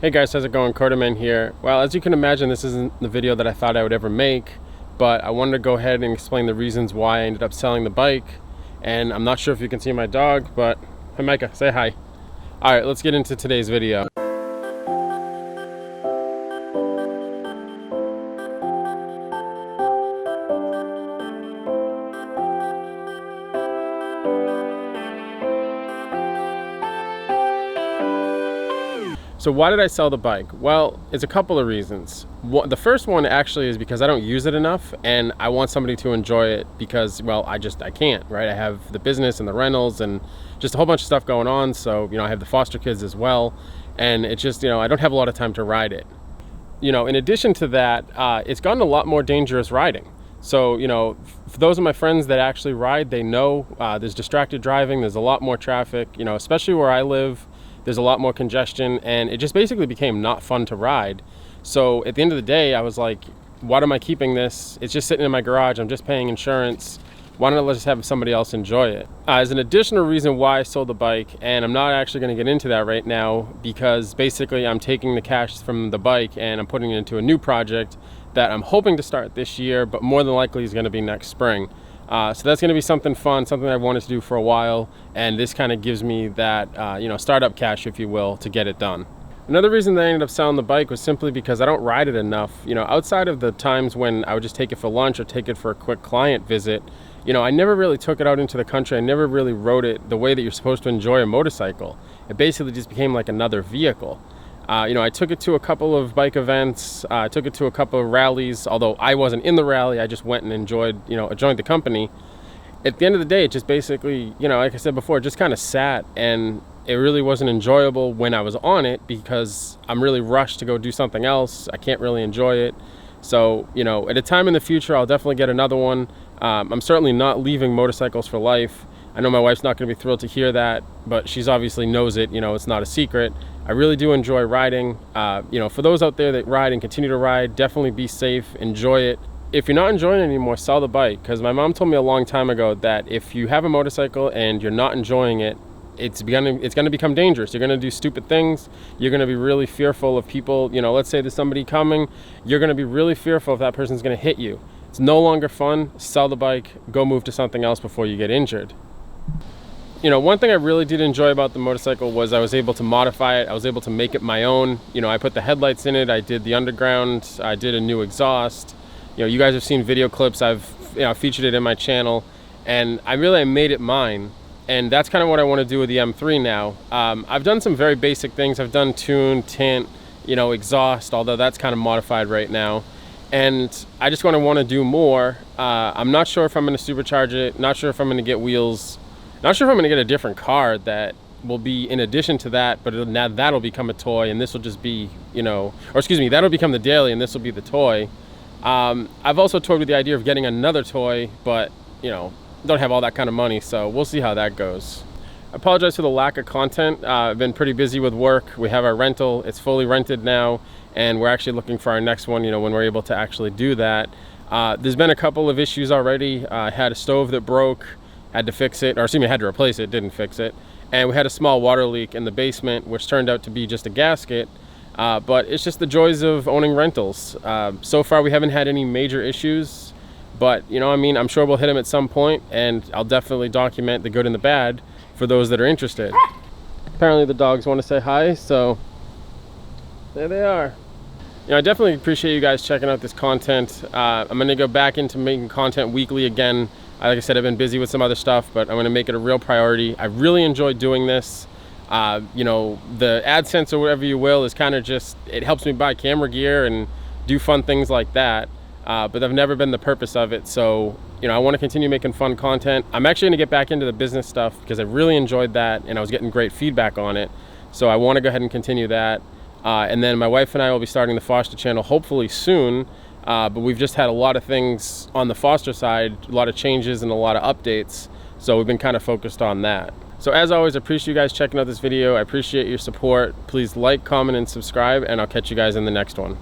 Hey guys, how's it going? CoderMan here. Well, as you can imagine, this isn't the video that I thought I would ever make, but I wanted to go ahead and explain the reasons why I ended up selling the bike. And I'm not sure if you can see my dog, but hey Micah, say hi. All right, let's get into today's video. So why did I sell the bike? Well, it's a couple of reasons. The first one actually is because I don't use it enough and I want somebody to enjoy it because, well, I can't, right? I have the business and the rentals and just a whole bunch of stuff going on. So, I have the foster kids as well. And it's just, I don't have a lot of time to ride it. In addition to that, it's gotten a lot more dangerous riding. So, for those of my friends that actually ride, they know there's distracted driving. There's a lot more traffic, especially where I live. There's a lot more congestion and it just basically became not fun to ride. So at the end of the day, I was like, what am I keeping this? It's just sitting in my garage. I'm just paying insurance. Why don't I just have somebody else enjoy it? As an additional reason why I sold the bike, and I'm not actually going to get into that right now because basically I'm taking the cash from the bike and I'm putting it into a new project that I'm hoping to start this year, but more than likely is going to be next spring. So that's going to be something fun, something I wanted to do for a while, and this kind of gives me that, startup cash, if you will, to get it done. Another reason that I ended up selling the bike was simply because I don't ride it enough. Outside of the times when I would just take it for lunch or take it for a quick client visit, I never really took it out into the country. I never really rode it the way that you're supposed to enjoy a motorcycle. It basically just became like another vehicle. I took it to a couple of bike events, I took it to a couple of rallies, although I wasn't in the rally, I just went and joined the company. At the end of the day, it just basically, like I said before, it just kind of sat and it really wasn't enjoyable when I was on it because I'm really rushed to go do something else. I can't really enjoy it. So, at a time in the future, I'll definitely get another one. I'm certainly not leaving motorcycles for life. I know my wife's not going to be thrilled to hear that, but she's obviously knows it, it's not a secret. I really do enjoy riding. For those out there that ride and continue to ride, definitely be safe, enjoy it. If you're not enjoying it anymore, sell the bike, because my mom told me a long time ago that if you have a motorcycle and you're not enjoying it, it's gonna become dangerous. You're gonna do stupid things. You're gonna be really fearful of people. Let's say there's somebody coming, you're gonna be really fearful if that person's gonna hit you. It's no longer fun. Sell the bike, go move to something else before you get injured. One thing I really did enjoy about the motorcycle was I was able to modify it. I was able to make it my own. I put the headlights in it. I did the underground. I did a new exhaust. You guys have seen video clips. I've featured it in my channel, and I made it mine. And that's kind of what I want to do with the M3 now. I've done some very basic things. I've done tune, tint, exhaust, although that's kind of modified right now. And I just want to do more. I'm not sure if I'm going to supercharge it. Not sure if I'm going to get wheels. Not sure if I'm going to get a different car that will be in addition to that, but now that'll become a toy and this will just be, that'll become the daily and this will be the toy. I've also toyed with the idea of getting another toy, but, don't have all that kind of money, so we'll see how that goes. I apologize for the lack of content. I've been pretty busy with work. We have our rental. It's fully rented now, and we're actually looking for our next one, when we're able to actually do that. There's been a couple of issues already. I had a stove that broke. Had to fix it, or had to replace it, didn't fix it. And we had a small water leak in the basement, which turned out to be just a gasket. But it's just the joys of owning rentals. So far, we haven't had any major issues, but I'm sure we'll hit them at some point, and I'll definitely document the good and the bad for those that are interested. Apparently the dogs want to say hi, so there they are. I definitely appreciate you guys checking out this content. I'm gonna go back into making content weekly again. Like I said, I've been busy with some other stuff, but I'm going to make it a real priority. I really enjoy doing this. The AdSense or whatever you will is kind of just, it helps me buy camera gear and do fun things like that. But I've never been the purpose of it. So, I want to continue making fun content. I'm actually going to get back into the business stuff because I really enjoyed that and I was getting great feedback on it. So I want to go ahead and continue that. And then my wife and I will be starting the foster channel hopefully soon. But we've just had a lot of things on the foster side, a lot of changes and a lot of updates. So we've been kind of focused on that. So as always, I appreciate you guys checking out this video. I appreciate your support. Please like, comment, and subscribe, and I'll catch you guys in the next one.